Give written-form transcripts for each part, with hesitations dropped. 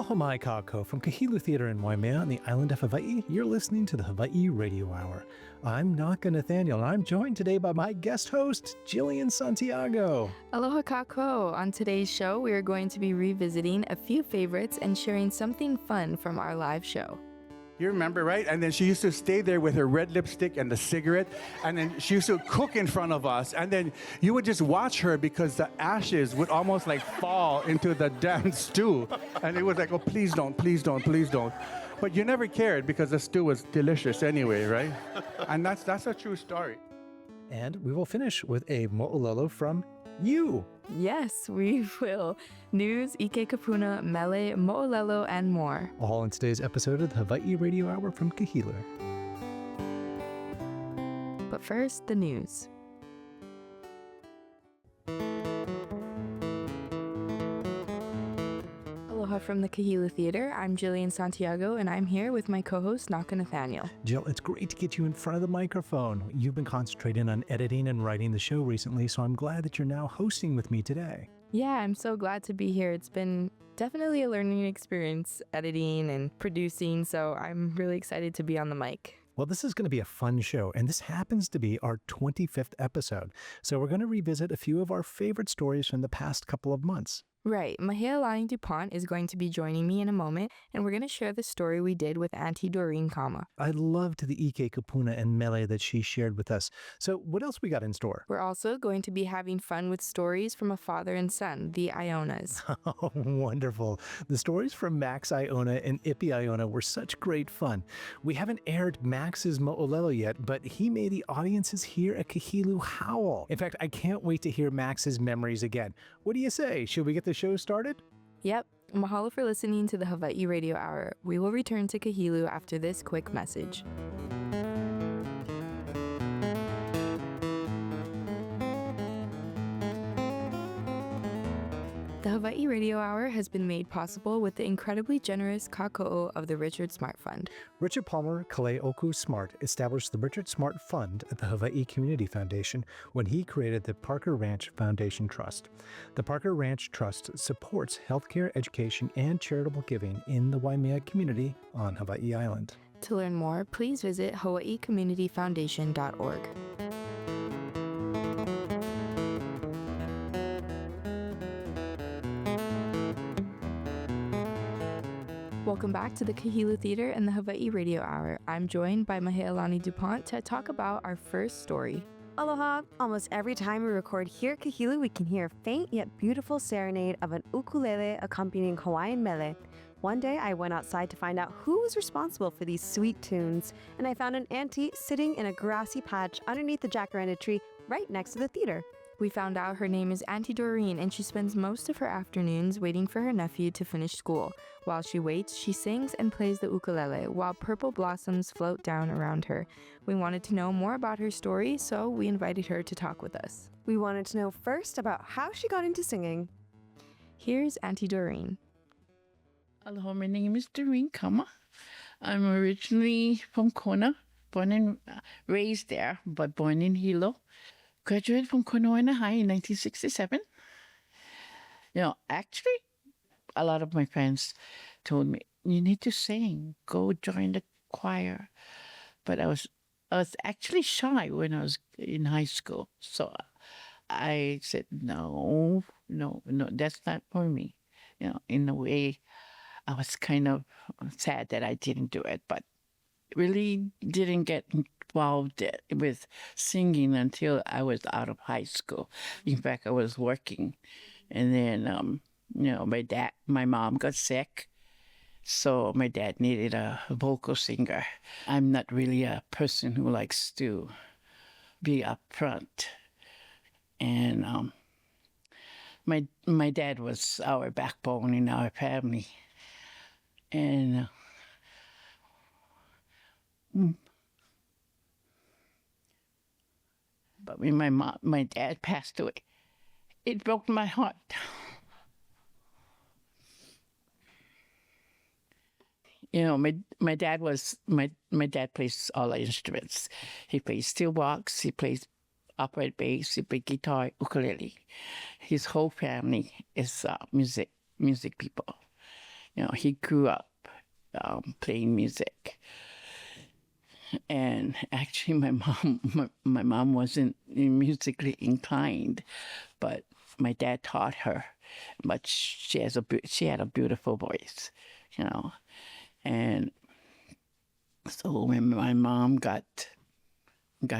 Aloha mai kākou from Kahilu Theater in Waimea on the island of Hawaii. You're listening to the Hawaiʻi Radio Hour. I'm Naka Nathaniel, and I'm joined today by my guest host, Gilian Santiago. Aloha kākou. On today's show, we are going to be revisiting a few favorites and sharing something fun from our live show. You remember, right? And then she used to stay there with her red lipstick and the cigarette, and then she used to cook in front of us, and then you would just watch her because the ashes would almost like fall into the damn stew, and it was like, oh, please don't, please don't, please don't. But you never cared because the stew was delicious anyway, right? And that's a true story. And we will finish with a moʻolelo from you. Yes, we will. News, ʻike kūpuna, mele, moʻolelo, and more. All in today's episode of the Hawaiʻi Radio Hour from Kahilu. But first, the news. Aloha from the Kahilu Theater. I'm Gilian Santiago, and I'm here with my co-host, Naka Nathaniel. Jill, it's great to get you in front of the microphone. You've been concentrating on editing and writing the show recently, so I'm glad that you're now hosting with me today. Yeah, I'm so glad to be here. It's been definitely a learning experience, editing and producing, so I'm really excited to be on the mic. Well, this is going to be a fun show, and this happens to be our 25th episode. So we're going to revisit a few of our favorite stories from the past couple of months. Right. Mahealani duPont is going to be joining me in a moment, and we're going to share the story we did with Aunty Doreen Kama. I loved the ʻike kūpuna and mele that she shared with us. So what else we got in store? We're also going to be having fun with stories from a father and son, the Aionas. Oh, wonderful. The stories from Max, Iona, and Ippy Aiona were such great fun. We haven't aired Max's moʻolelo yet, but he made the audiences here at Kahilu howl. In fact, I can't wait to hear Max's memories again. What do you say? Should we get the show started? Yep. Mahalo for listening to the Hawaiʻi Radio Hour. We will return to Kahilu after this quick message. The Hawaiʻi Radio Hour has been made possible with the incredibly generous kākou of the Richard Smart Fund. Richard Palmer Kaleoku Smart established the Richard Smart Fund at the Hawaii Community Foundation when he created the Parker Ranch Foundation Trust. The Parker Ranch Trust supports healthcare, education, and charitable giving in the Waimea community on Hawaii Island. To learn more, please visit hawaiicommunityfoundation.org. Welcome back to the Kahilu Theater and the Hawaiʻi Radio Hour. I'm joined by Mahealani duPont to talk about our first story. Aloha! Almost every time we record here at Kahilu, we can hear a faint yet beautiful serenade of an ukulele accompanying Hawaiian mele. One day, I went outside to find out who was responsible for these sweet tunes, and I found an auntie sitting in a grassy patch underneath the jacaranda tree right next to the theater. We found out her name is Aunty Doreen, and she spends most of her afternoons waiting for her nephew to finish school. While she waits, she sings and plays the ukulele, while purple blossoms float down around her. We wanted to know more about her story, so we invited her to talk with us. We wanted to know first about how she got into singing. Here's Aunty Doreen. Aloha, my name is Doreen Kama. I'm originally from Kona, born and raised there, but born in Hilo. Graduated from Kawananakoa High in 1967. You know, actually, a lot of my friends told me, you need to sing, go join the choir. But I was actually shy when I was in high school. So I said, no, that's not for me. You know, in a way, I was kind of sad that I didn't do it, but really didn't get involved with singing until I was out of high school. In fact, I was working, and then my mom got sick, so my dad needed a vocal singer. I'm not really a person who likes to be up front, and my dad was our backbone in our family, and but when my dad passed away, it broke my heart. You know, my dad plays all the instruments. He plays steel box, he plays upright bass, he plays guitar, ukulele. His whole family is music people. he grew up playing music. And actually, my mom wasn't musically inclined, but my dad taught her. But she had a beautiful voice, And so when my mom got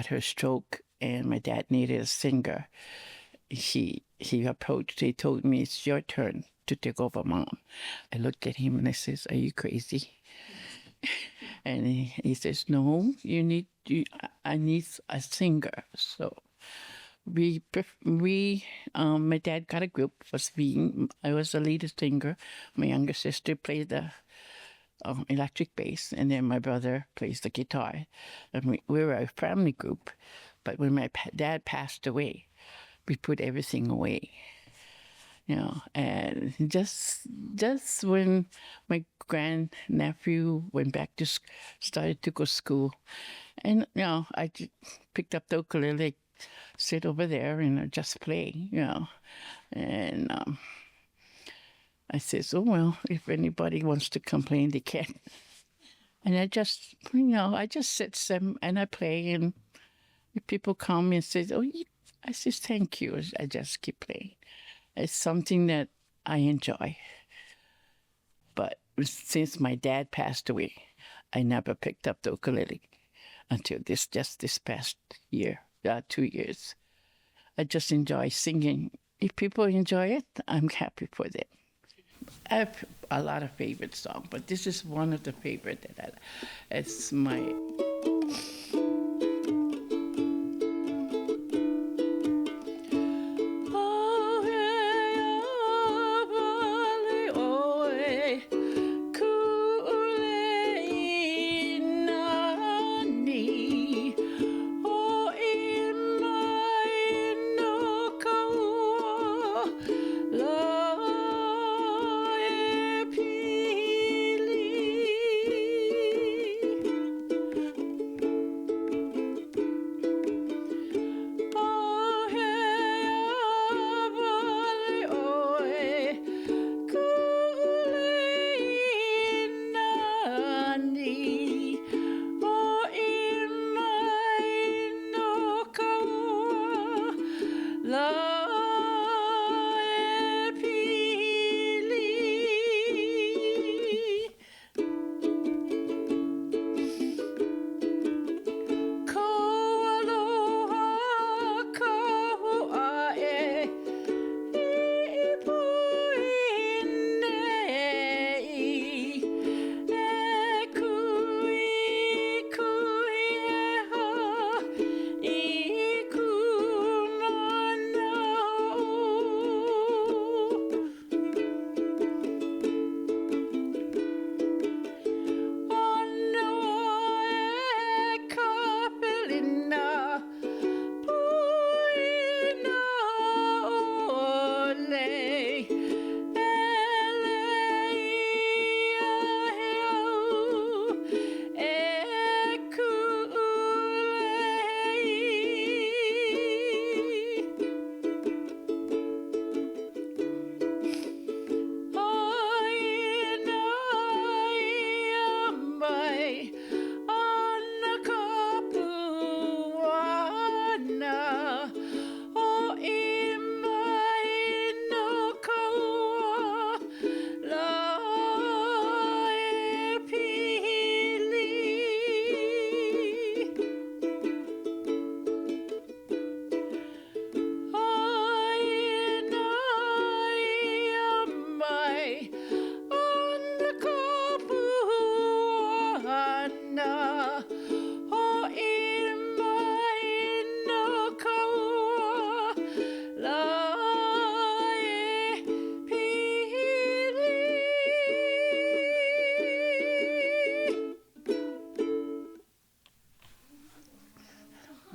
her stroke, and my dad needed a singer, he told me, "It's your turn to take over, Mom." I looked at him and I says, "Are you crazy?" And he says, "No, I need a singer." So my dad got a group. I was the lead singer. My younger sister played the electric bass, and then my brother plays the guitar. And we were a family group. But when my dad passed away, we put everything away. And just when my grandnephew started to go to school, and I just picked up the ukulele, sit over there and just play, and I says, "Oh well, if anybody wants to complain, they can." And I just sit some and I play, and if people come and say, "Oh," I says, "Thank you." I just keep playing. It's something that I enjoy. But since my dad passed away, I never picked up the ukulele until this past year, 2 years. I just enjoy singing. If people enjoy it, I'm happy for them. I have a lot of favorite songs, but this is one of the favorite it's my...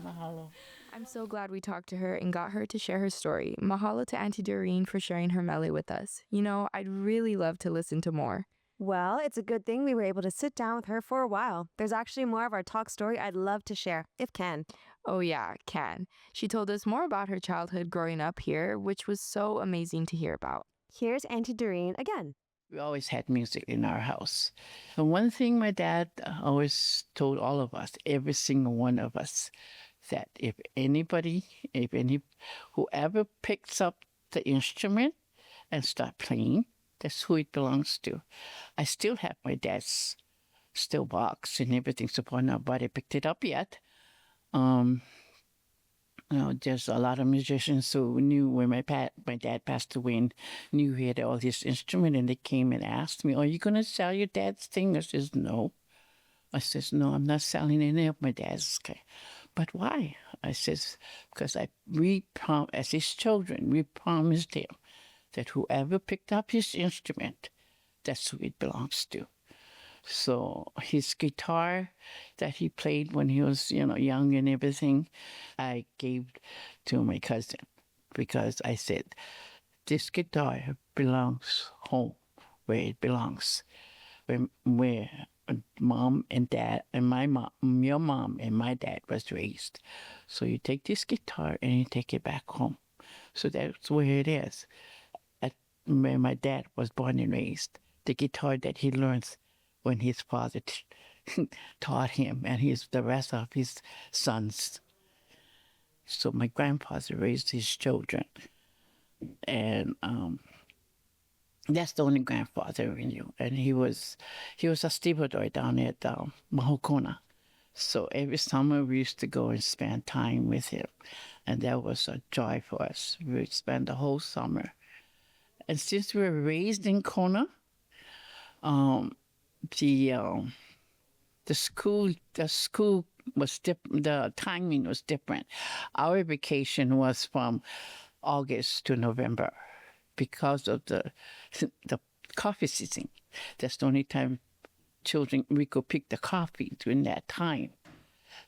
Mahalo. I'm so glad we talked to her and got her to share her story. Mahalo to Aunty Doreen for sharing her mele with us. I'd really love to listen to more. Well, it's a good thing we were able to sit down with her for a while. There's actually more of our talk story I'd love to share, if can. Oh yeah, can. She told us more about her childhood growing up here, which was so amazing to hear about. Here's Aunty Doreen again. We always had music in our house. And one thing my dad always told all of us, every single one of us, that whoever picks up the instrument and start playing, that's who it belongs to. I still have my dad's steel box and everything, so nobody picked it up yet. There's a lot of musicians who knew when my dad passed away and knew he had all his instrument, and they came and asked me, "Are you going to sell your dad's thing?" I says, "No." I says, "No, I'm not selling any of my dad's." Okay. But why? I says, because as his children, we promised him that whoever picked up his instrument, that's who it belongs to. So his guitar that he played when he was, young and everything, I gave to my cousin because I said, this guitar belongs home where it belongs, where mom and dad and your mom and my dad was raised. So you take this guitar and you take it back home. So that's where it is. Where my dad was born and raised, the guitar that he learns when his father taught him and the rest of his sons. So my grandfather raised his children. And that's the only grandfather we knew. And he was a stevedore down at Mahokona. So every summer we used to go and spend time with him. And that was a joy for us. We would spend the whole summer. And since we were raised in Kona, the school was the timing was different. Our vacation was from August to November because of the coffee season. That's the only time we could pick the coffee during that time.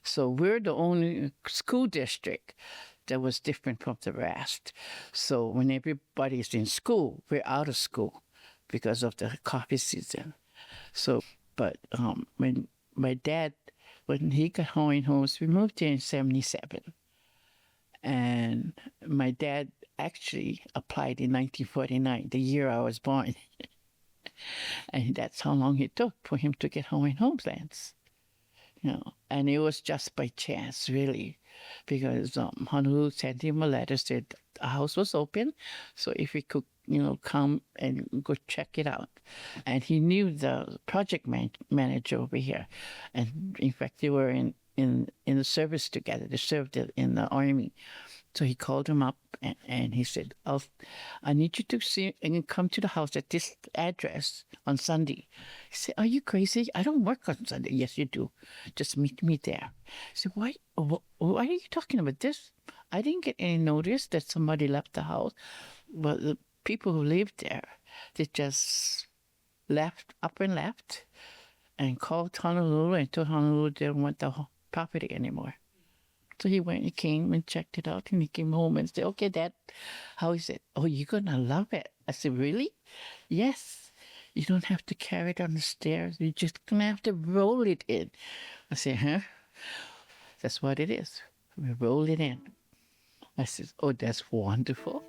So we're the only school district that was different from the rest. So when everybody's in school, we're out of school because of the coffee season. So, but when my dad, when he got Hawaiian homes, we moved here in 1977. And my dad actually applied in 1949, the year I was born. And that's how long it took for him to get Hawaiian homelands. And it was just by chance, really, because Honolulu sent him a letter, said the house was open, so if he could, come and go check it out. And he knew the project manager over here, and in fact, they were in the service together. They served in the army. So he called him up and he said, I need you to see and come to the house at this address on Sunday. He said, are you crazy? I don't work on Sunday. Yes, you do. Just meet me there. I said, why are you talking about this? I didn't get any notice that somebody left the house. But the people who lived there, they just left and called Honolulu and told Honolulu they didn't want the property anymore. So he came and checked it out, and he came home and said, okay, Dad, how is it? Oh, you're going to love it. I said, really? Yes. You don't have to carry it on the stairs. You're just going to have to roll it in. I said, huh? That's what it is. We roll it in. I said, oh, that's wonderful.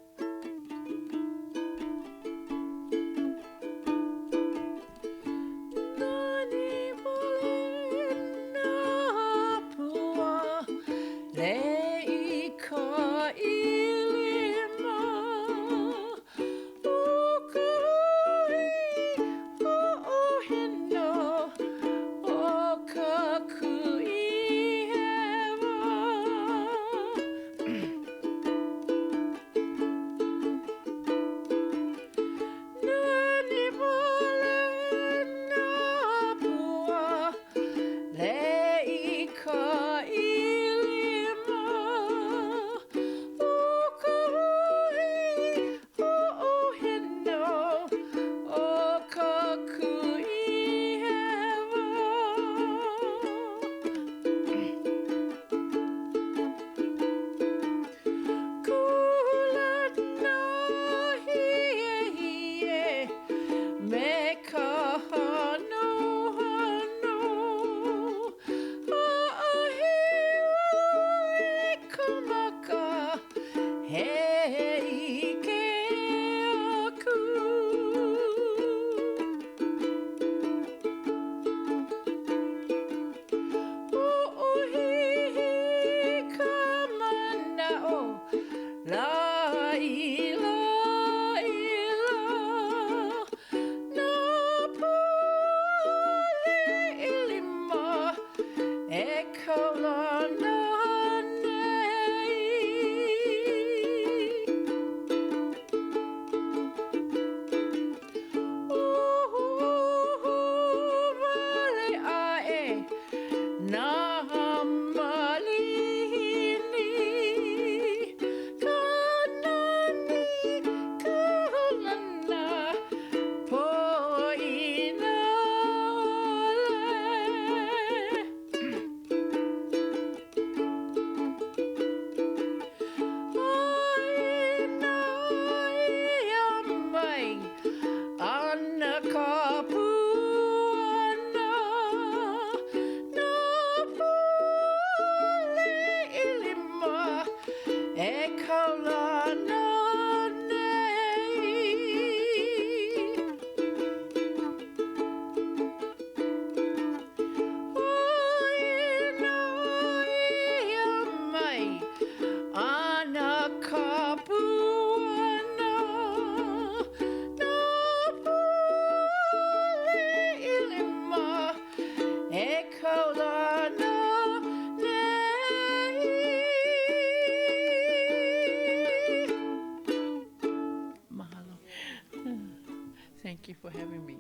Thank you for having me.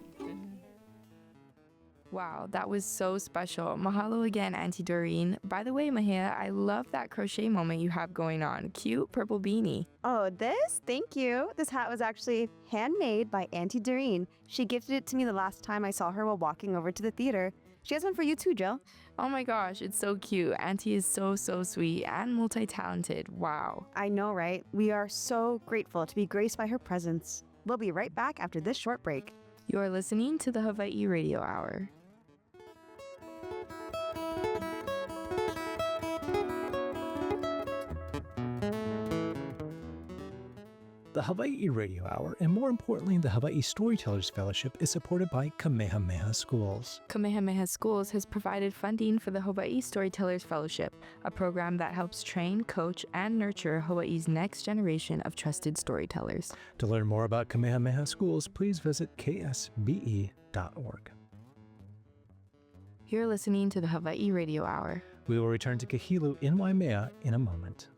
Wow, that was so special. Mahalo again, Aunty Doreen. By the way, Mahea, I love that crochet moment you have going on. Cute purple beanie. Oh, this? Thank you. This hat was actually handmade by Aunty Doreen. She gifted it to me the last time I saw her while walking over to the theater. She has one for you too, Jill. Oh my gosh, it's so cute. Auntie is so sweet and multi-talented. Wow. I know, right? We are so grateful to be graced by her presence. We'll be right back after this short break. You're listening to the Hawaiʻi Radio Hour. The Hawaiʻi Radio Hour, and more importantly, the Hawaiʻi Storytellers Fellowship, is supported by Kamehameha Schools. Kamehameha Schools has provided funding for the Hawaiʻi Storytellers Fellowship, a program that helps train, coach, and nurture Hawaii's next generation of trusted storytellers. To learn more about Kamehameha Schools, please visit ksbe.org. You're listening to the Hawaiʻi Radio Hour. We will return to Kahilu in Waimea in a moment.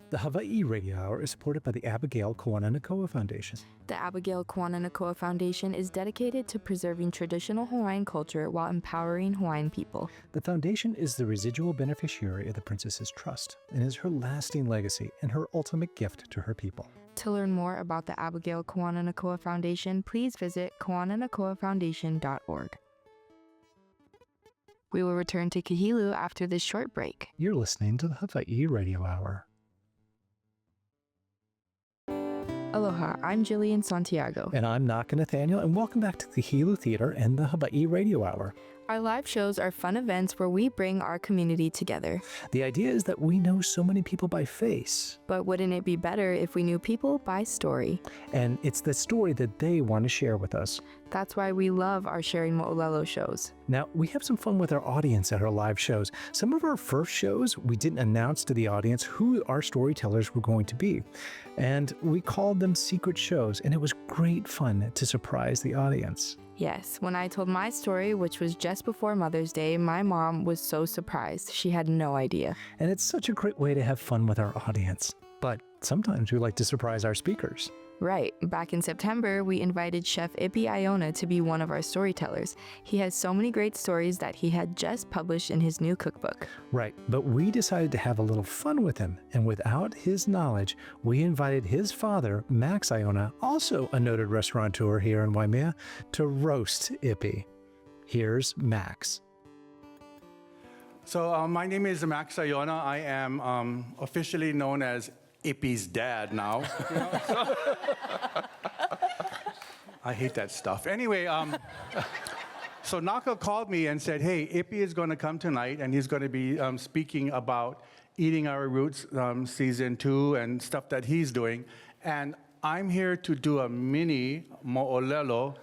The Hawaiʻi Radio Hour is supported by the Abigail Kawananakoa Foundation. The Abigail Kawananakoa Foundation is dedicated to preserving traditional Hawaiian culture while empowering Hawaiian people. The foundation is the residual beneficiary of the Princess's Trust and is her lasting legacy and her ultimate gift to her people. To learn more about the Abigail Kawananakoa Foundation, please visit kawananakoafoundation.org. We will return to Kahilu after this short break. You're listening to the Hawaiʻi Radio Hour. Aloha, I'm Gilian Santiago. And I'm Naka Nathaniel, and welcome back to the Kahilu Theater and the Hawaiʻi Radio Hour. Our live shows are fun events where we bring our community together. The idea is that we know so many people by face. But wouldn't it be better if we knew people by story? And it's the story that they want to share with us. That's why we love our Sharing Mo'olelo shows. Now, we have some fun with our audience at our live shows. Some of our first shows, we didn't announce to the audience who our storytellers were going to be. And we called them secret shows, and it was great fun to surprise the audience. Yes, when I told my story, which was just before Mother's Day, my mom was so surprised. She had no idea. And it's such a great way to have fun with our audience. But sometimes we like to surprise our speakers. Right. Back in September, we invited Chef Ippy Aiona to be one of our storytellers. He has so many great stories that he had just published in his new cookbook. Right, but we decided to have a little fun with him, and without his knowledge, we invited his father, Max Aiona, also a noted restaurateur here in Waimea, to roast Ippy. Here's Max. So my name is Max Aiona. I am officially known as Ippy's dad now. You know, so I hate that stuff. Anyway, so Naka called me and said, hey, Ippy is going to come tonight, and he's going to be speaking about Eating Our Roots Season 2 and stuff that he's doing. And I'm here to do a mini mo'olelo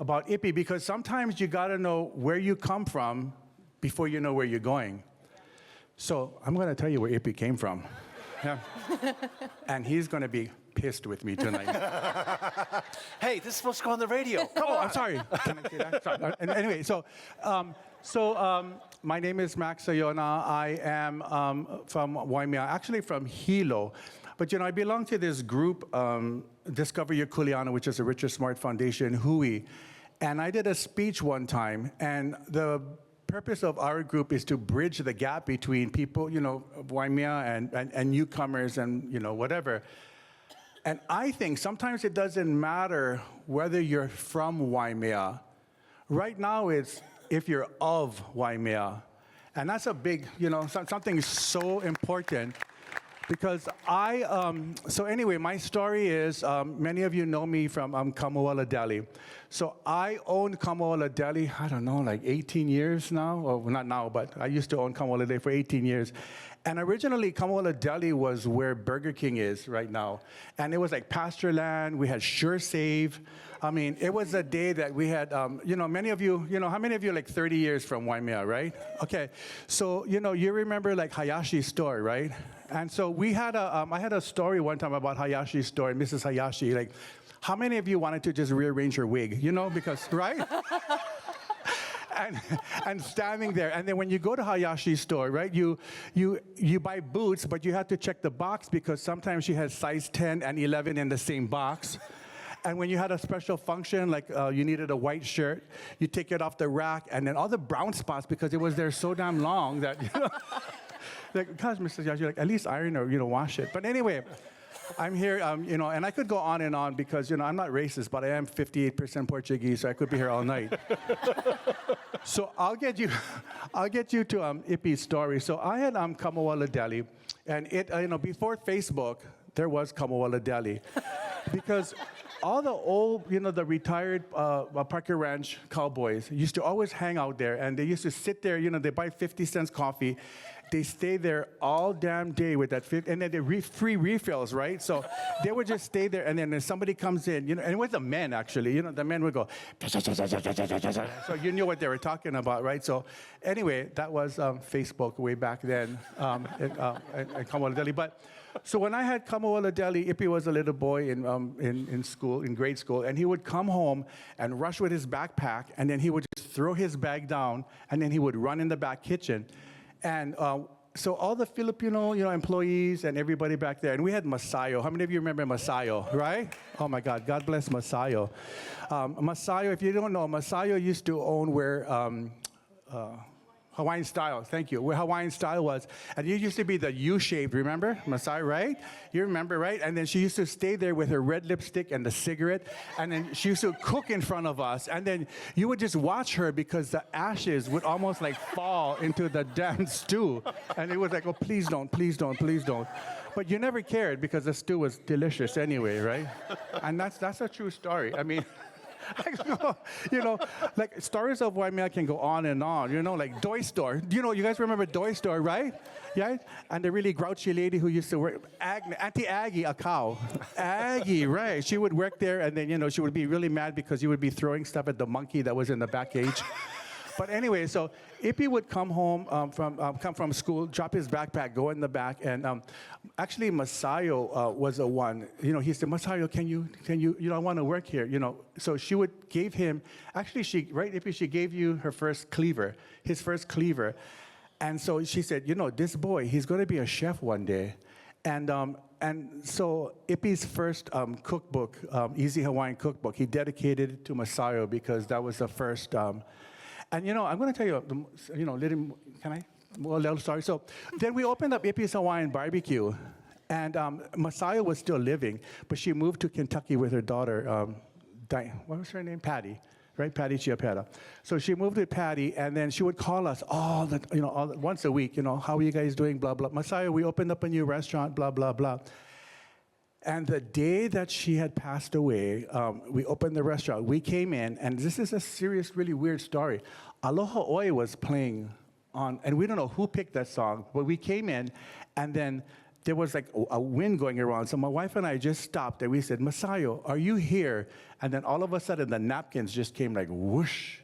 about Ippy, because sometimes you got to know where you come from before you know where you're going. So I'm going to tell you where Ippy came from. Yeah. And he's going to be pissed with me tonight. Hey, this is supposed to go on the radio. Oh, I'm sorry. Can I say that? Sorry. Anyway, my name is Max Aiona. I am from Waimea, actually from Hilo. But, I belong to this group, Discover Your Kuleana, which is a Richard Smart Foundation, Hui. And I did a speech one time, and the purpose of our group is to bridge the gap between people, of Waimea and newcomers and, whatever. And I think sometimes it doesn't matter whether you're from Waimea. Right now it's if you're of Waimea. And that's a big, something so important. Because so anyway, my story is, many of you know me from Kamuala Deli. So I owned Kamuala Deli, I don't know, like 18 years now. Well, not now, but I used to own Kamuala Deli for 18 years. And originally, Kamuala Deli was where Burger King is right now. And it was like pasture land. We had Sure Save. I mean, it was a day that we had, many of you, how many of you are like 30 years from Waimea, right? Okay. So, you remember like Hayashi's store, right? And so we had I had a story one time about Hayashi's store, and Mrs. Hayashi, like, how many of you wanted to just rearrange her wig, because, right? And standing there, and then when you go to Hayashi's store, right, you buy boots, but you have to check the box because sometimes she has size 10 and 11 in the same box. And when you had a special function, like you needed a white shirt, you take it off the rack, and then all the brown spots, because it was there so damn long that, like, gosh, Mrs. Hayashi, like, at least iron or, wash it. But anyway, I'm here, and I could go on and on because, I'm not racist, but I am 58% Portuguese, so I could be here all night. So I'll get you to Ippy's story. So I had Kamuala Deli, and it, before Facebook, there was Kamuala Deli, because all the old, the retired Parker Ranch cowboys used to always hang out there, and they used to sit there, they buy 50 cents coffee. They stay there all damn day with that, and then they free refills, right? So they would just stay there, and then if somebody comes in, and it was the men actually, the men would go, so you knew what they were talking about, right? So anyway, that was Facebook way back then at Kamuala Deli. But so when I had Kamuala Deli, Ippy was a little boy in school, in grade school, and he would come home and rush with his backpack, and then he would just throw his bag down, and then he would run in the back kitchen. And so all the Filipino, employees and everybody back there, and we had Masayo. How many of you remember Masayo, right? Oh my God, God bless Masayo. Masayo, if you don't know, Masayo used to own where Hawaiian Style, thank you, where Hawaiian Style was. And it used to be the U-shaped, remember? Masayo, right? You remember, right? And then she used to stay there with her red lipstick and the cigarette, and then she used to cook in front of us, and then you would just watch her because the ashes would almost like fall into the damn stew. And it was like, oh, please don't, please don't, please don't. But you never cared because the stew was delicious anyway, right? And that's a true story. I mean, like stories of Waimea can go on and on, like Doy Store. You guys remember Doy Store, right? Yeah? And the really grouchy lady who used to work, Aunty Aggie, a cow. Aggie, right. She would work there, and then, she would be really mad because you would be throwing stuff at the monkey that was in the back cage. But anyway, so Ippy would come home come from school, drop his backpack, go in the back, and actually Masayo was the one. He said, Masayo, can you? I want to work here. So she gave him. Actually, Ippy, she gave you her first cleaver, his first cleaver, and so she said, this boy, he's going to be a chef one day, and so Ippy's first cookbook, Easy Hawaiian Cookbook, he dedicated it to Masayo because that was the first. And I'm going to tell you, can I? Well, little story. So then we opened up Ippy's Hawaiian Barbecue, and Masayo was still living, but she moved to Kentucky with her daughter, what was her name? Patty, right? Patty Chiapetta. So she moved with Patty, and then she would call us once a week. How are you guys doing? Blah blah. Masayo, we opened up a new restaurant. Blah blah blah. And the day that she had passed away, we opened the restaurant. We came in, and this is a serious, really weird story. Aloha Oi was playing on, and we don't know who picked that song, but we came in, and then there was like a wind going around. So my wife and I just stopped, and we said, Masayo, are you here? And then all of a sudden, the napkins just came like whoosh.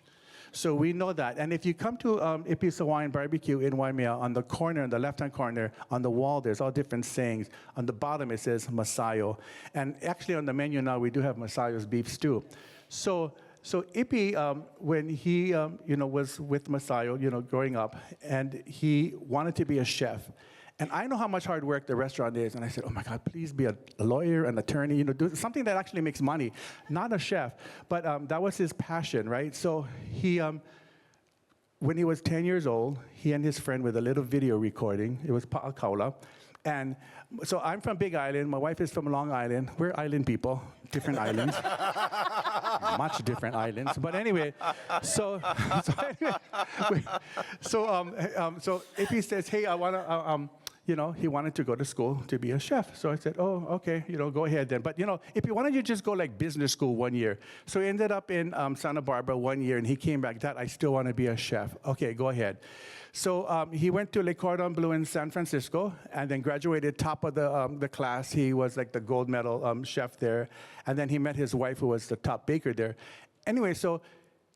So we know that. And if you come to Ippy's Hawaiian Barbecue in Waimea, on the corner, in the left-hand corner, on the wall, there's all different sayings. On the bottom, it says Masayo. And actually on the menu now, we do have Masayo's beef stew. So Ippy, when he was with Masayo, growing up, and he wanted to be a chef. And I know how much hard work the restaurant is, and I said, oh my God, please be a lawyer, an attorney, do something that actually makes money, not a chef. But that was his passion, right? So he, when he was 10 years old, he and his friend with a little video recording, it was Pa'akaula. And so I'm from Big Island, my wife is from Long Island. We're island people, different islands. Much different islands. But anyway, so Ippy says, hey, I want to, he wanted to go to school to be a chef. So I said, oh, okay, go ahead then. But, Ippy, why don't you just go like business school 1 year? So he ended up in Santa Barbara 1 year, and he came back, Dad, I still want to be a chef. Okay, go ahead. So he went to Le Cordon Bleu in San Francisco and then graduated top of the class. He was like the gold medal chef there. And then he met his wife, who was the top baker there. Anyway, so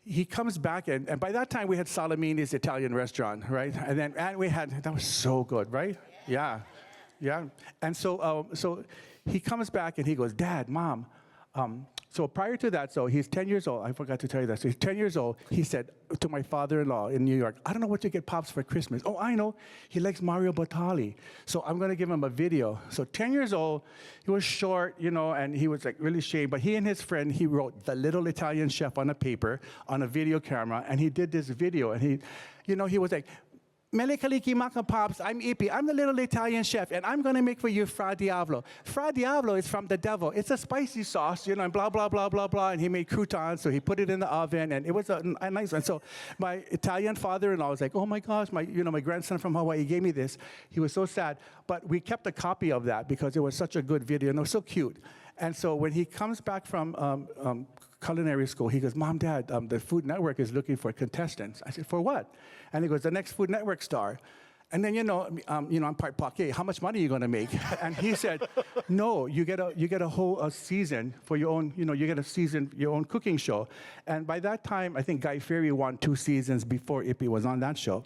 he comes back, and by that time we had Salamini's Italian restaurant, right? And we had, that was so good, right? Yeah. And so he comes back and he goes, Dad, Mom, so prior to that, so he's 10 years old. I forgot to tell you that. So he's 10 years old. He said to my father-in-law in New York, I don't know what to get Pops for Christmas. Oh, I know. He likes Mario Batali. So I'm going to give him a video. So 10 years old, he was short, and he was like really shaved. But he and his friend, he wrote The Little Italian Chef on a paper, on a video camera. And he did this video. And he was like, Mele kaliki maka Pops, I'm Ippy. I'm the little Italian chef, and I'm going to make for you Fra Diavolo. Fra Diavolo is from the devil. It's a spicy sauce, and blah, blah, blah, blah, blah. And he made croutons, so he put it in the oven, and it was a nice one. So my Italian father-in-law was like, oh my gosh, my grandson from Hawaii gave me this. He was so sad. But we kept a copy of that because it was such a good video, and it was so cute. And so when he comes back from culinary school, he goes, Mom, Dad, the Food Network is looking for contestants. I said, for what? And he goes, the next Food Network star. And then, I'm part Pake. How much money are you going to make? And he said, no, you get a whole season for your own, you get a season, your own cooking show. And by that time, I think Guy Fieri won 2 seasons before Ippy was on that show.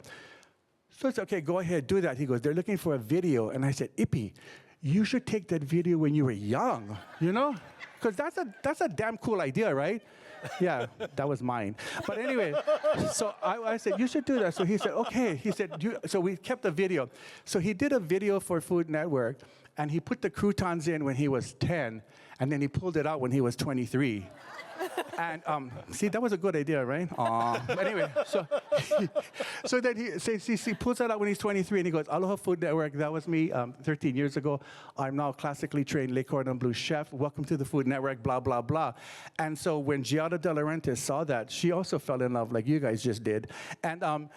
So I said, okay, go ahead, do that. He goes, they're looking for a video. And I said, Ippy, you should take that video when you were young, Because that's a damn cool idea, right? Yeah, that was mine. But anyway, so I said, you should do that. So he said, okay. He said, so we kept the video. So he did a video for Food Network, and he put the croutons in when he was 10, and then he pulled it out when he was 23. And see, that was a good idea, right? But anyway, so then he pulls that out when he's 23, and he goes, Aloha Food Network, that was me 13 years ago. I'm now classically trained Le Cordon Bleu chef. Welcome to the Food Network, blah, blah, blah. And so when Giada De Laurentiis saw that, she also fell in love like you guys just did. And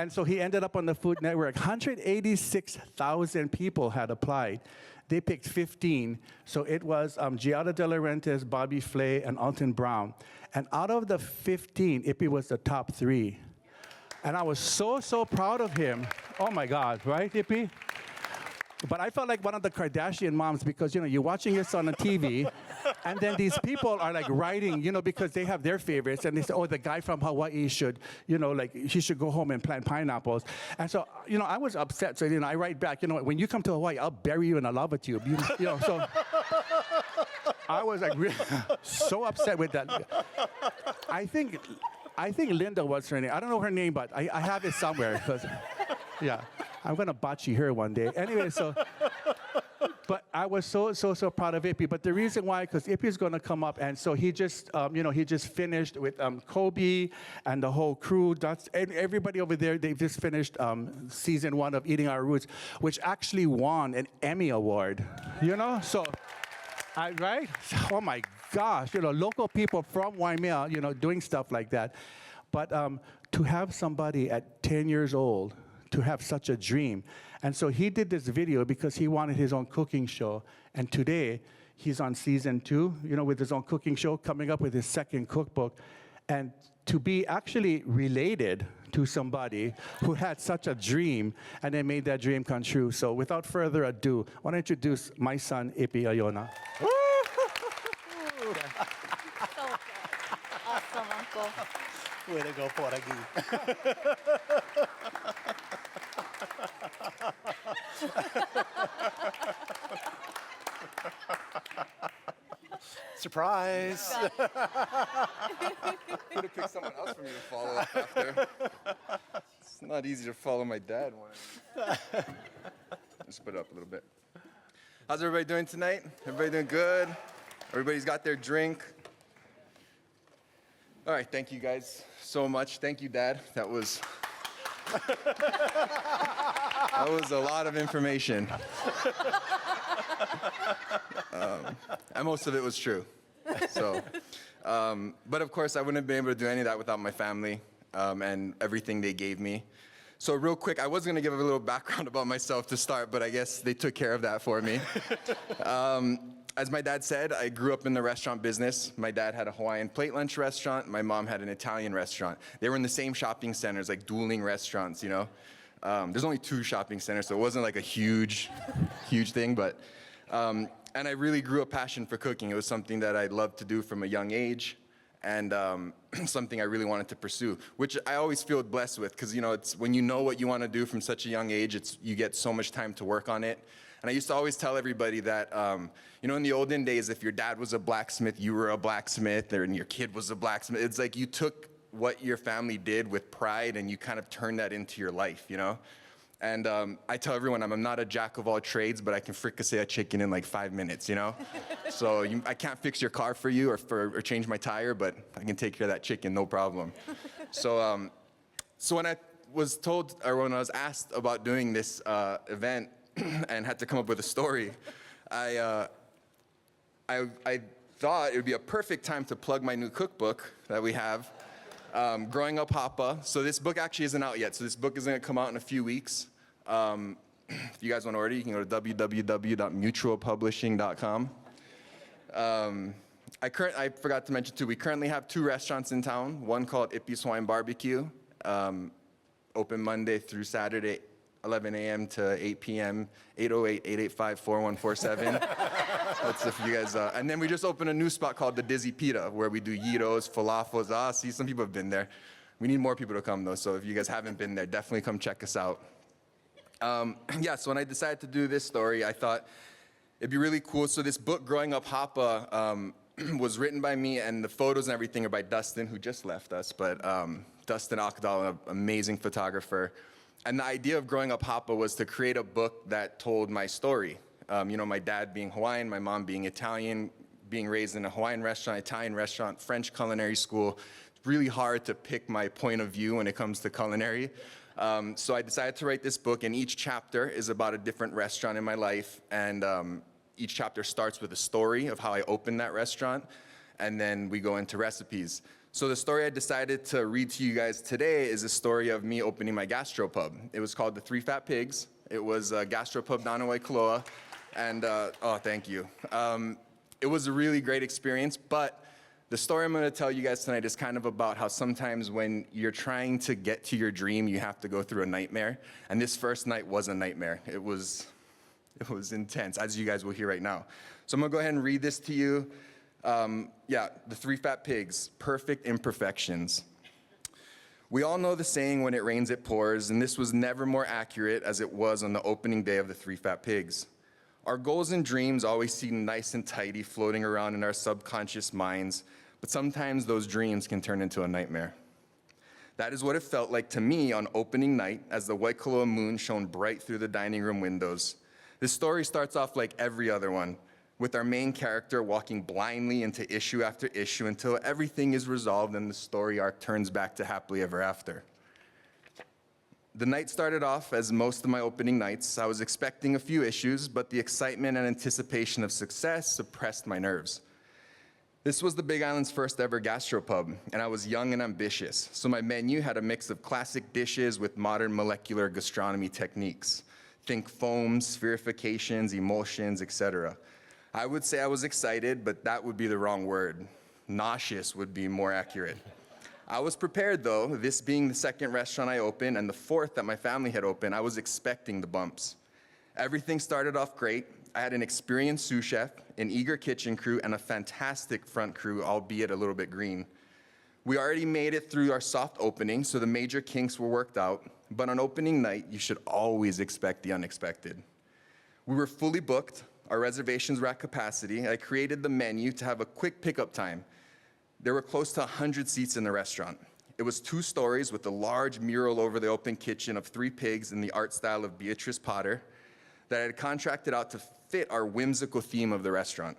so he ended up on the Food Network. 186,000 people had applied. They picked 15. So it was Giada De Laurentiis, Bobby Flay, and Alton Brown. And out of the 15, Ippy was the top 3. And I was so proud of him. Oh my God, right, Ippy? But I felt like one of the Kardashian moms because, you're watching your son on TV, and then these people are like writing, because they have their favorites, and they say, oh, the guy from Hawaii should, he should go home and plant pineapples. And so, I was upset. So, I write back, when you come to Hawaii, I'll bury you in a lava tube. So I was like really so upset with that. I think Linda was her name. I don't know her name, but I have it somewhere. Yeah. I'm going to bocce her one day. Anyway, but I was so proud of Ippy. But the reason why, because Ippy's going to come up, and so he just, he just finished with Kolby and the whole crew. And everybody over there, they've just finished season 1 of Eating Our Roots, which actually won an Emmy Award, So, right? Oh my gosh, local people from Waimea, doing stuff like that. But to have somebody at 10 years old, to have such a dream. And so he did this video because he wanted his own cooking show. And today, he's on season 2, with his own cooking show, coming up with his 2nd cookbook. And to be actually related to somebody who had such a dream and then made that dream come true. So without further ado, I want to introduce my son, Ippy Aiona. Awesome, Uncle. Way to go, Poragi. Surprise. Could have picked someone else for me to follow up after. It's not easy to follow my dad. Let's put it up a little bit. How's everybody doing tonight? Everybody doing good? Everybody's got their drink? All right, thank you guys so much. Thank you, Dad. That was a lot of information. And most of it was true. So, but of course, I wouldn't have been able to do any of that without my family and everything they gave me. So real quick, I was going to give a little background about myself to start, but I guess they took care of that for me. As my dad said, I grew up in the restaurant business. My dad had a Hawaiian plate lunch restaurant. My mom had an Italian restaurant. They were in the same shopping centers, like dueling restaurants, you know? There's only 2 shopping centers, so it wasn't like a huge thing, but, and I really grew a passion for cooking. It was something that I loved to do from a young age, and something I really wanted to pursue, which I always feel blessed with, because, you know, it's when you know what you want to do from such a young age, you get so much time to work on it. And I used to always tell everybody that, you know, in the olden days, if your dad was a blacksmith, you were a blacksmith, and your kid was a blacksmith. It's like you took what your family did with pride and you kind of turned that into your life, you know? And I tell everyone I'm not a jack of all trades, but I can fricassee a chicken in like 5 minutes, you know? So I can't fix your car for you or change my tire, but I can take care of that chicken, no problem. So, so when I was told, or when I was asked about doing this event and had to come up with a story, I thought it would be a perfect time to plug my new cookbook that we have, Growing Up Hapa. So this book actually isn't out yet, so this book is gonna come out in a few weeks. If you guys want to order, you can go to www.mutualpublishing.com. I forgot to mention too, we currently have 2 restaurants in town, one called Ippy's Hawaiian Barbecue, open Monday through Saturday, 11 a.m. to 8 p.m., 808-885-4147. That's if you guys, and then we just opened a new spot called the Dizzy Pita, where we do gyros, falafels. See, some people have been there. We need more people to come though, so if you guys haven't been there, definitely come check us out. Yeah, so when I decided to do this story, I thought it'd be really cool. So this book, Growing Up Hapa, was written by me, and the photos and everything are by Dustin, who just left us, but Dustin Akdal, an amazing photographer. And the idea of Growing Up Hapa was to create a book that told my story. You know, my dad being Hawaiian, my mom being Italian, being raised in a Hawaiian restaurant, Italian restaurant, French culinary school. It's really hard to pick my point of view when it comes to culinary. So I decided to write this book, and each chapter is about a different restaurant in my life, and each chapter starts with a story of how I opened that restaurant, and then we go into recipes. So the story I decided to read to you guys today is a story of me opening my gastropub. It was called The 3 Fat Pigs. It was a gastropub down in Waikoloa, and oh, thank you. It was a really great experience, but the story I'm going to tell you guys tonight is kind of about how sometimes when you're trying to get to your dream, you have to go through a nightmare. And this first night was a nightmare. It was intense, as you guys will hear right now. So I'm going to go ahead and read this to you. Yeah, The 3 Fat Pigs, Perfect Imperfections. We all know the saying, when it rains, it pours, and this was never more accurate as it was on the opening day of The 3 Fat Pigs. Our goals and dreams always seem nice and tidy floating around in our subconscious minds, but sometimes those dreams can turn into a nightmare. That is what it felt like to me on opening night as the Waikoloa moon shone bright through the dining room windows. This story starts off like every other one, with our main character walking blindly into issue after issue until everything is resolved and the story arc turns back to happily ever after. The night started off as most of my opening nights. I was expecting a few issues, but the excitement and anticipation of success suppressed my nerves. This was the Big Island's first ever gastropub, and I was young and ambitious, so my menu had a mix of classic dishes with modern molecular gastronomy techniques. Think foams, spherifications, emulsions, etc. I would say I was excited, but that would be the wrong word. Nauseous would be more accurate. I was prepared though, this being the second restaurant I opened and the fourth that my family had opened. I was expecting the bumps. Everything started off great. I had an experienced sous chef, an eager kitchen crew, and a fantastic front crew, albeit a little bit green. We already made it through our soft opening, so the major kinks were worked out, but on opening night, you should always expect the unexpected. We were fully booked, our reservations were at capacity. I created the menu to have a quick pickup time. There were close to 100 seats in the restaurant. It was 2 stories with a large mural over the open kitchen of 3 pigs in the art style of Beatrice Potter that I had contracted out to fit our whimsical theme of the restaurant.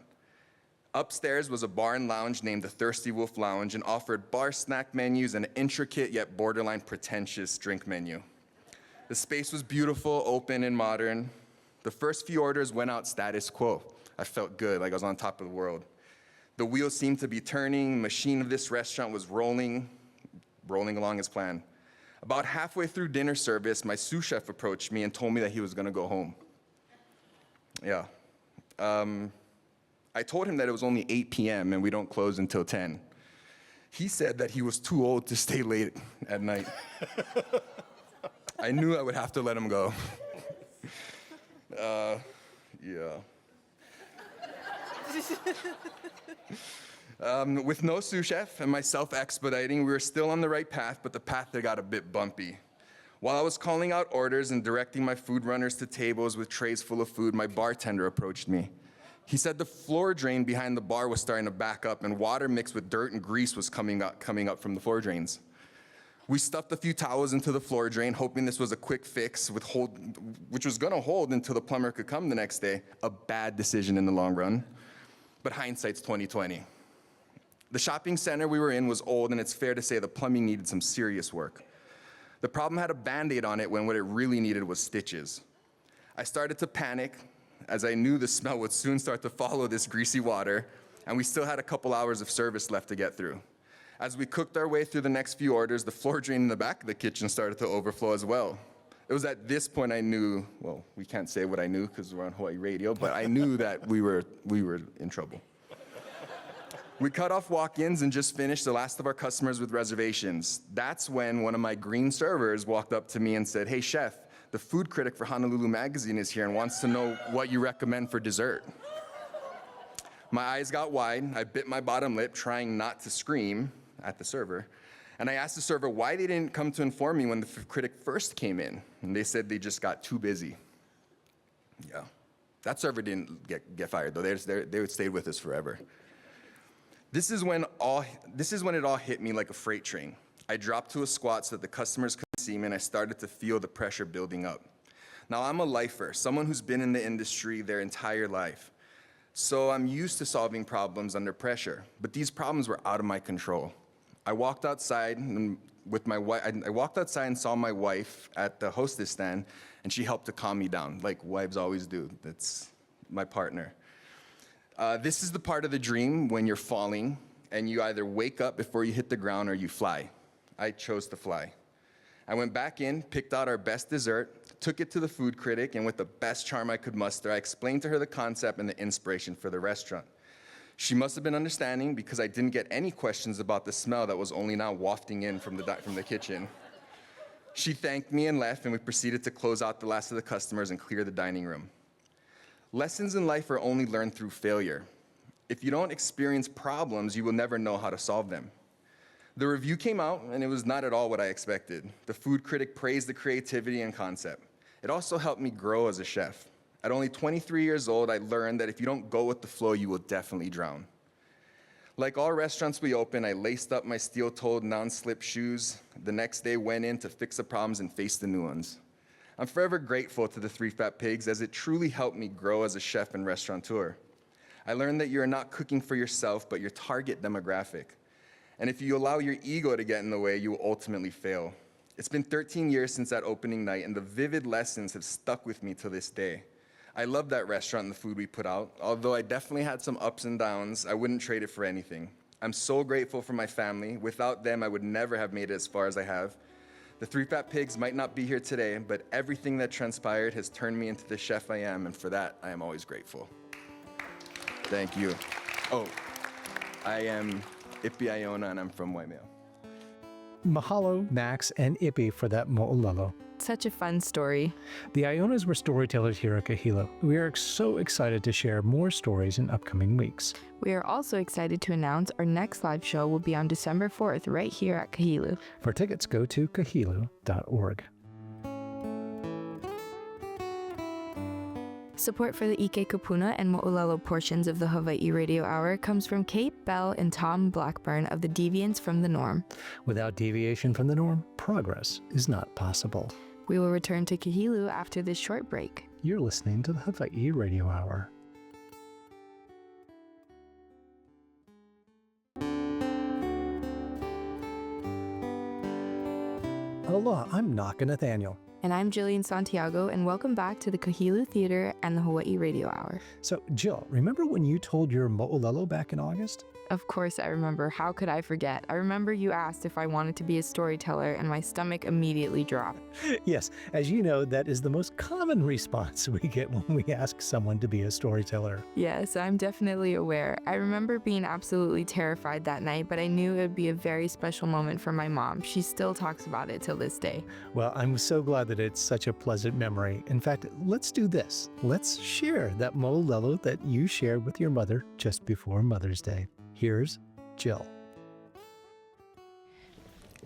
Upstairs was a bar and lounge named the Thirsty Wolf Lounge and offered bar snack menus and an intricate yet borderline pretentious drink menu. The space was beautiful, open, and modern. The first few orders went out status quo. I felt good, like I was on top of the world. The wheels seemed to be turning, the machine of this restaurant was rolling along as planned. About halfway through dinner service, my sous chef approached me and told me that he was gonna go home. Yeah. I told him that it was only 8 p.m. and we don't close until 10. He said that he was too old to stay late at night. I knew I would have to let him go. Yeah. With no sous chef and myself expediting, we were still on the right path, but the path there got a bit bumpy. While I was calling out orders and directing my food runners to tables with trays full of food, my bartender approached me. He said the floor drain behind the bar was starting to back up and water mixed with dirt and grease was coming up from the floor drains. We stuffed a few towels into the floor drain, hoping this was a quick fix which was gonna hold until the plumber could come the next day. A bad decision in the long run, but hindsight's 20/20. The shopping center we were in was old, and it's fair to say the plumbing needed some serious work. The problem had a Band-Aid on it when what it really needed was stitches. I started to panic, as I knew the smell would soon start to follow this greasy water, and we still had a couple hours of service left to get through. As we cooked our way through the next few orders, the floor drain in the back of the kitchen started to overflow as well. It was at this point I knew, well, we can't say what I knew because we're on Hawaiʻi Radio, but I knew that we were in trouble. We cut off walk-ins and just finished the last of our customers with reservations. That's when one of my green servers walked up to me and said, "Hey chef, the food critic for Honolulu Magazine is here and wants to know what you recommend for dessert." My eyes got wide. I bit my bottom lip, trying not to scream at the server. And I asked the server why they didn't come to inform me when the critic first came in. And they said they just got too busy. Yeah. That server didn't get fired, though. They stayed with us forever. This is when it all hit me like a freight train. I dropped to a squat so that the customers couldn't see me, and I started to feel the pressure building up. Now, I'm a lifer, someone who's been in the industry their entire life. So I'm used to solving problems under pressure, but these problems were out of my control. I walked outside and saw my wife at the hostess stand, and she helped to calm me down, like wives always do. That's my partner. This is the part of the dream when you're falling, and you either wake up before you hit the ground or you fly. I chose to fly. I went back in, picked out our best dessert, took it to the food critic, and with the best charm I could muster, I explained to her the concept and the inspiration for the restaurant. She must have been understanding because I didn't get any questions about the smell that was only now wafting in from the kitchen. She thanked me and left, and we proceeded to close out the last of the customers and clear the dining room. Lessons in life are only learned through failure. If you don't experience problems, you will never know how to solve them. The review came out, and it was not at all what I expected. The food critic praised the creativity and concept. It also helped me grow as a chef. At only 23 years old, I learned that if you don't go with the flow, you will definitely drown. Like all restaurants we opened, I laced up my steel-toed non-slip shoes. The next day, went in to fix the problems and face the new ones. I'm forever grateful to the Three Fat Pigs, as it truly helped me grow as a chef and restaurateur. I learned that you're not cooking for yourself, but your target demographic. And if you allow your ego to get in the way, you will ultimately fail. It's been 13 years since that opening night, and the vivid lessons have stuck with me to this day. I love that restaurant and the food we put out. Although I definitely had some ups and downs, I wouldn't trade it for anything. I'm so grateful for my family. Without them, I would never have made it as far as I have. The Three Fat Pigs might not be here today, but everything that transpired has turned me into the chef I am, and for that, I am always grateful. Thank you. Oh, I am Ippy Aiona, and I'm from Waimea. Mahalo, Max and Ippy, for that mo'olelo. That's such a fun story. The Aionas were storytellers here at Kahilu. We are so excited to share more stories in upcoming weeks. We are also excited to announce our next live show will be on December 4th right here at Kahilu. For tickets, go to kahilu.org. Support for the ʻike, kūpuna, and moʻolelo portions of the Hawaiʻi Radio Hour comes from Kate Bell and Tom Blackburn of the Deviants from the Norm. Without deviation from the norm, progress is not possible. We will return to Kahilu after this short break. You're listening to the Hawaiʻi Radio Hour. Aloha, I'm Naka Nathaniel. And I'm Gilian Santiago, and welcome back to the Kahilu Theater and the Hawaiʻi Radio Hour. So, Jill, remember when you told your moʻolelo back in August? Of course I remember. How could I forget? I remember you asked if I wanted to be a storyteller, and my stomach immediately dropped. Yes, as you know, that is the most common response we get when we ask someone to be a storyteller. Yes, I'm definitely aware. I remember being absolutely terrified that night, but I knew it would be a very special moment for my mom. She still talks about it till this day. Well, I'm so glad that it's such a pleasant memory. In fact, let's do this. Let's share that moʻolelo that you shared with your mother just before Mother's Day. Here's Jill.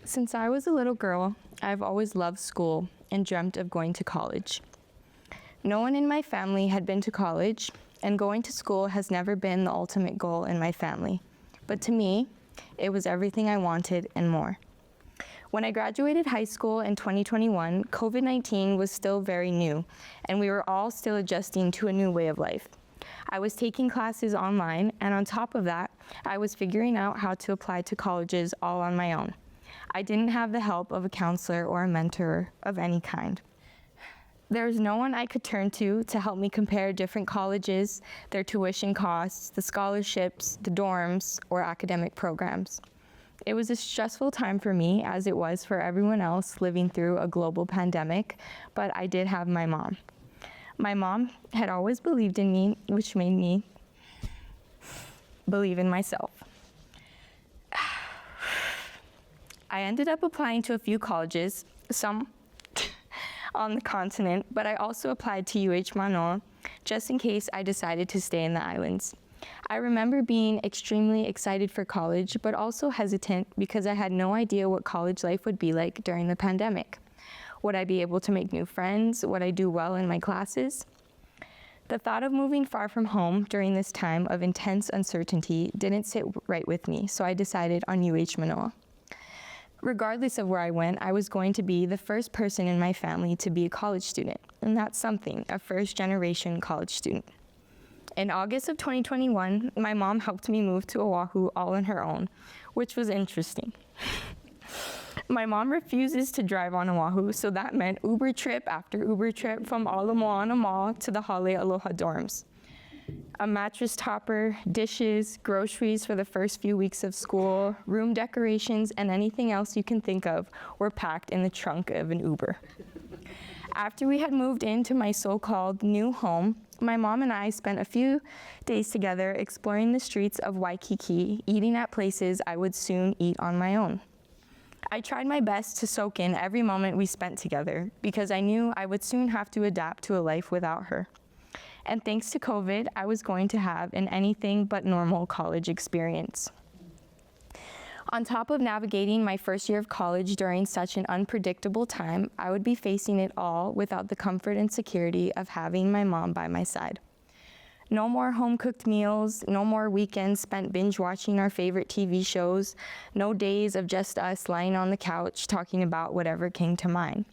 Since I was a little girl, I've always loved school and dreamt of going to college. No one in my family had been to college, and going to school has never been the ultimate goal in my family. But to me, it was everything I wanted and more. When I graduated high school in 2021, COVID-19 was still very new, and we were all still adjusting to a new way of life. I was taking classes online, and on top of that, I was figuring out how to apply to colleges all on my own. I didn't have the help of a counselor or a mentor of any kind. There was no one I could turn to help me compare different colleges, their tuition costs, the scholarships, the dorms, or academic programs. It was a stressful time for me, as it was for everyone else living through a global pandemic, but I did have my mom. My mom had always believed in me, which made me believe in myself. I ended up applying to a few colleges, some on the continent, but I also applied to UH Manoa, just in case I decided to stay in the islands. I remember being extremely excited for college, but also hesitant because I had no idea what college life would be like during the pandemic. Would I be able to make new friends? Would I do well in my classes? The thought of moving far from home during this time of intense uncertainty didn't sit right with me, so I decided on UH Manoa. Regardless of where I went, I was going to be the first person in my family to be a college student, and that's something, a first-generation college student. In August of 2021, my mom helped me move to Oahu all on her own, which was interesting. My mom refuses to drive on Oahu, so that meant Uber trip after Uber trip from Ala Moana Mall to the Hale Aloha dorms. A mattress topper, dishes, groceries for the first few weeks of school, room decorations, and anything else you can think of were packed in the trunk of an Uber. After we had moved into my so-called new home, my mom and I spent a few days together exploring the streets of Waikiki, eating at places I would soon eat on my own. I tried my best to soak in every moment we spent together because I knew I would soon have to adapt to a life without her. And thanks to COVID, I was going to have an anything but normal college experience. On top of navigating my first year of college during such an unpredictable time, I would be facing it all without the comfort and security of having my mom by my side. No more home-cooked meals, no more weekends spent binge-watching our favorite TV shows, no days of just us lying on the couch talking about whatever came to mind.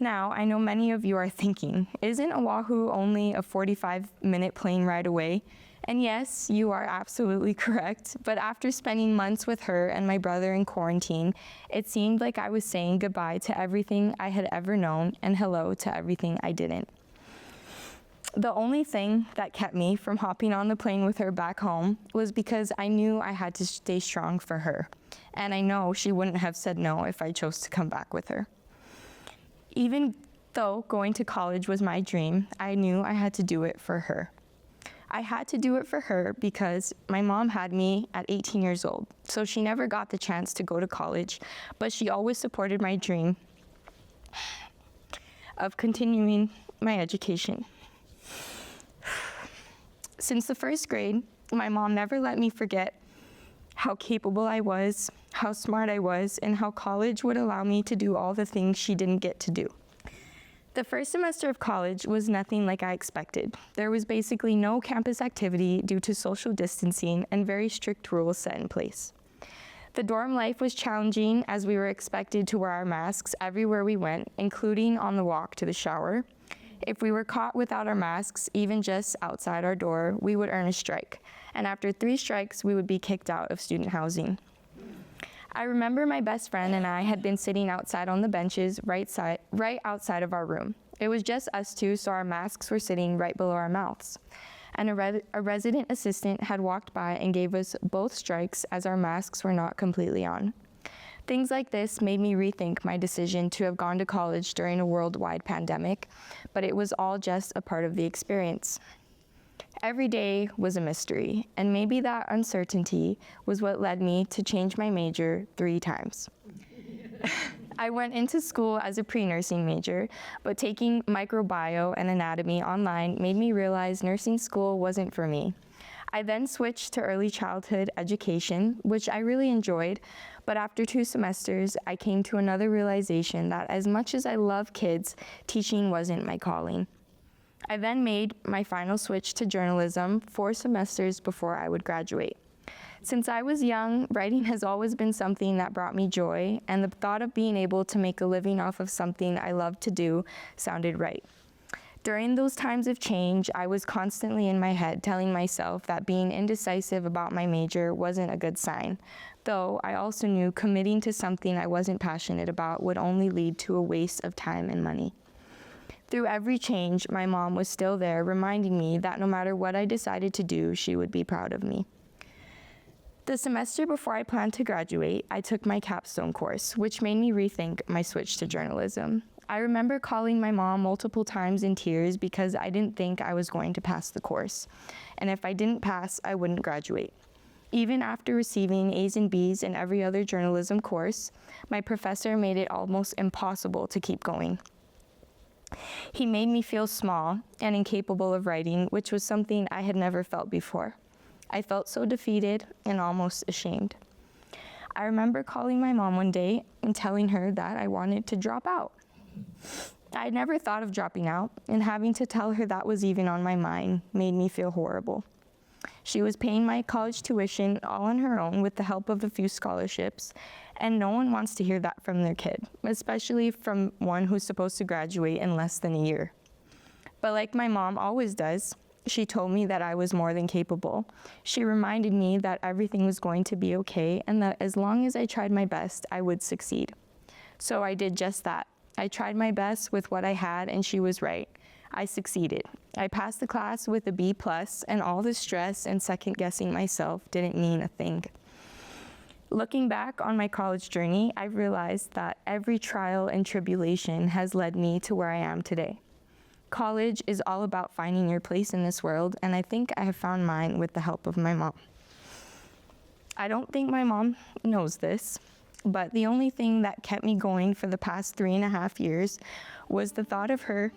Now, I know many of you are thinking, isn't Oahu only a 45-minute plane ride away? And yes, you are absolutely correct, but after spending months with her and my brother in quarantine, it seemed like I was saying goodbye to everything I had ever known and hello to everything I didn't. The only thing that kept me from hopping on the plane with her back home was because I knew I had to stay strong for her, and I know she wouldn't have said no if I chose to come back with her. Even though going to college was my dream, I knew I had to do it for her. I had to do it for her because my mom had me at 18 years old, so she never got the chance to go to college, but she always supported my dream. of continuing my education. Since the first grade, my mom never let me forget how capable I was, how smart I was, and how college would allow me to do all the things she didn't get to do. The first semester of college was nothing like I expected. There was basically no campus activity due to social distancing and very strict rules set in place. The dorm life was challenging as we were expected to wear our masks everywhere we went, including on the walk to the shower. If we were caught without our masks, even just outside our door, we would earn a strike. And after 3 strikes, we would be kicked out of student housing. I remember my best friend and I had been sitting outside on the benches right outside of our room. It was just us two, so our masks were sitting right below our mouths. And a resident assistant had walked by and gave us both strikes as our masks were not completely on. Things like this made me rethink my decision to have gone to college during a worldwide pandemic, but it was all just a part of the experience. Every day was a mystery, and maybe that uncertainty was what led me to change my major 3 times. I went into school as a pre-nursing major, but taking microbiome and anatomy online made me realize nursing school wasn't for me. I then switched to early childhood education, which I really enjoyed, but after 2 semesters, I came to another realization that as much as I love kids, teaching wasn't my calling. I then made my final switch to journalism 4 semesters before I would graduate. Since I was young, writing has always been something that brought me joy, and the thought of being able to make a living off of something I loved to do sounded right. During those times of change, I was constantly in my head telling myself that being indecisive about my major wasn't a good sign, though I also knew committing to something I wasn't passionate about would only lead to a waste of time and money. Through every change, my mom was still there, reminding me that no matter what I decided to do, she would be proud of me. The semester before I planned to graduate, I took my capstone course, which made me rethink my switch to journalism. I remember calling my mom multiple times in tears because I didn't think I was going to pass the course. And if I didn't pass, I wouldn't graduate. Even after receiving A's and B's in every other journalism course, my professor made it almost impossible to keep going. He made me feel small and incapable of writing, which was something I had never felt before. I felt so defeated and almost ashamed. I remember calling my mom one day and telling her that I wanted to drop out. I had never thought of dropping out, and having to tell her that was even on my mind made me feel horrible. She was paying my college tuition all on her own with the help of a few scholarships, and no one wants to hear that from their kid, especially from one who's supposed to graduate in less than a year. But like my mom always does, she told me that I was more than capable. She reminded me that everything was going to be okay and that as long as I tried my best, I would succeed. So I did just that. I tried my best with what I had, and she was right. I succeeded. I passed the class with a B+, and all the stress and second-guessing myself didn't mean a thing. Looking back on my college journey, I've realized that every trial and tribulation has led me to where I am today. College is all about finding your place in this world, and I think I have found mine with the help of my mom. I don't think my mom knows this, but the only thing that kept me going for the past 3.5 years was the thought of her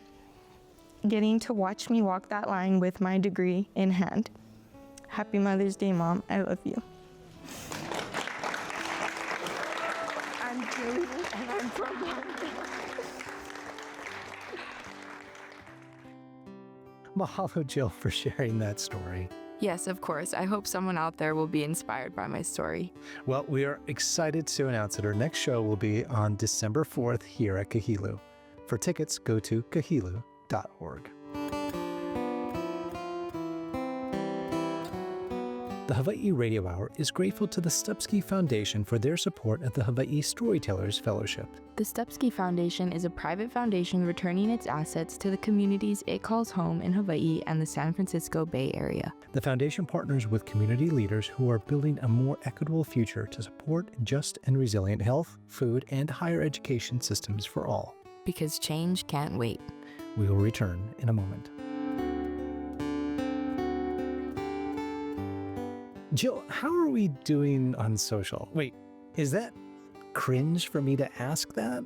getting to watch me walk that line with my degree in hand. Happy Mother's Day, Mom. I love you. I'm Gillian, and I'm from London. Mahalo, Jill, for sharing that story. Yes, of course. I hope someone out there will be inspired by my story. Well, we are excited to announce that our next show will be on December 4th here at Kahilu. For tickets, go to kahilu.org. The Hawaiʻi Radio Hour is grateful to the Stupski Foundation for their support at the Hawaiʻi Storytellers Fellowship. The Stupski Foundation is a private foundation returning its assets to the communities it calls home in Hawaii and the San Francisco Bay Area. The foundation partners with community leaders who are building a more equitable future to support just and resilient health, food, and higher education systems for all. Because change can't wait. We will return in a moment. Jill, how are we doing on social? Wait, is that cringe for me to ask that?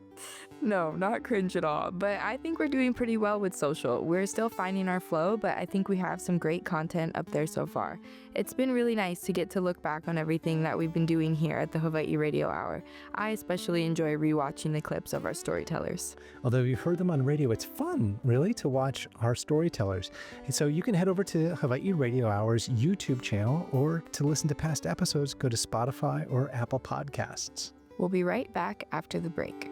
No, not cringe at all. But I think we're doing pretty well with social. We're still finding our flow, but I think we have some great content up there so far. It's been really nice to get to look back on everything that we've been doing here at the Hawaiʻi Radio Hour. I especially enjoy rewatching the clips of our storytellers. Although you've heard them on radio, it's fun, really, to watch our storytellers. And so you can head over to Hawaiʻi Radio Hour's YouTube channel, or to listen to past episodes, go to Spotify or Apple Podcasts. We'll be right back after the break.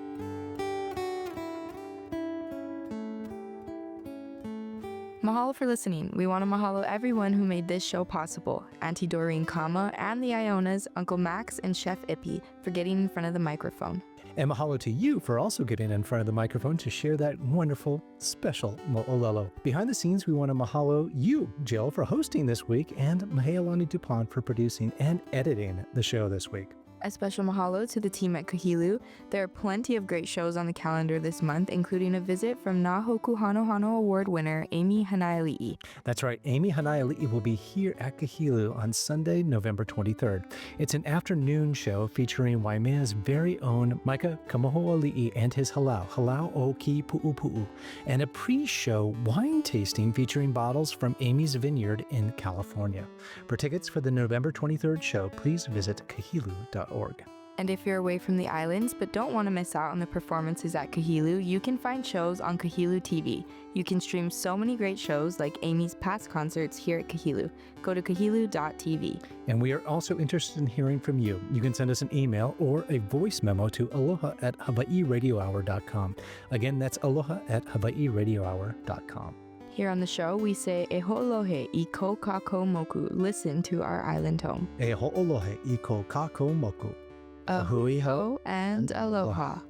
Mahalo for listening. We want to mahalo everyone who made this show possible. Aunty Doreen Kama and the Aionas, Uncle Max and Chef Ippy for getting in front of the microphone. And mahalo to you for also getting in front of the microphone to share that wonderful, special mo'olelo. Behind the scenes, we want to mahalo you, Jill, for hosting this week, and Mahealani duPont for producing and editing the show this week. A special mahalo to the team at Kahilu. There are plenty of great shows on the calendar this month, including a visit from Na Hoku Hano Hano Award winner Amy Hanaiali'i. That's right, Amy Hanaiali'i will be here at Kahilu on Sunday, November 23rd. It's an afternoon show featuring Waimea's very own Micah Kamohoali'i and his Halau o ki Pu'upu'u, and a pre-show wine tasting featuring bottles from Amy's Vineyard in California. For tickets for the November 23rd show, please visit kahilu.org. And if you're away from the islands but don't want to miss out on the performances at Kahilu, you can find shows on Kahilu TV. You can stream so many great shows like Amy's past concerts here at Kahilu. Go to kahilu.tv. And we are also interested in hearing from you. You can send us an email or a voice memo to aloha@hawaiiradiohour.com. Again, that's aloha@hawaiiradiohour.com. Here on the show, we say e ho'olohe I ko kākou moku. Listen to our island home. E ho'olohe I ko kākou moku. A hui ho and aloha.